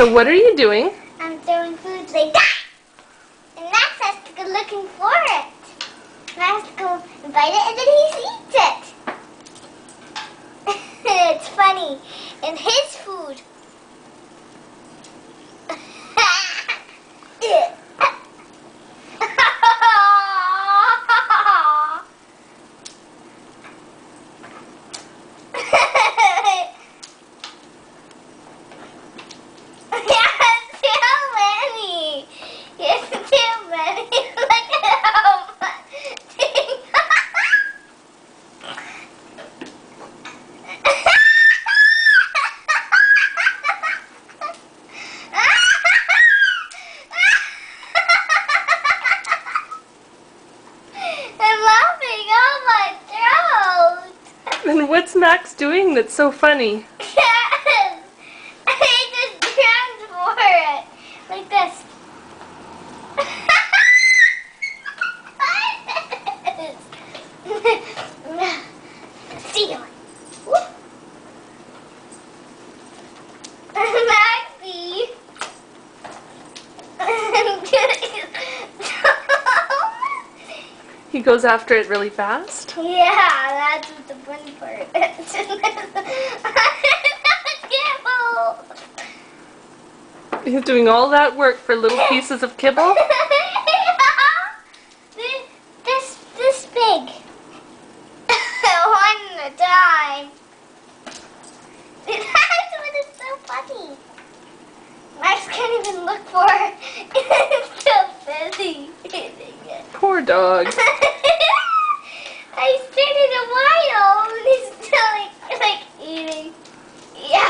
So what are you doing? I'm throwing food like that. And Max has to go looking for it. Max has to go and bite it and then he eats it. It's funny. And his food. And what's Max doing that's so funny? Yes! I just drowned for it. Like this. See you. Maxie. He goes after it really fast? Yeah, that's what the funny part is. Kibble. He's doing all that work for little pieces of kibble? This big. One at a time. That's what is so funny. Max can't even look for it. It's so busy eating it. Poor dog. I started a while and he's still like eating. Yeah.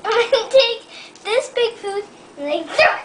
I'm gonna take this big food and like throw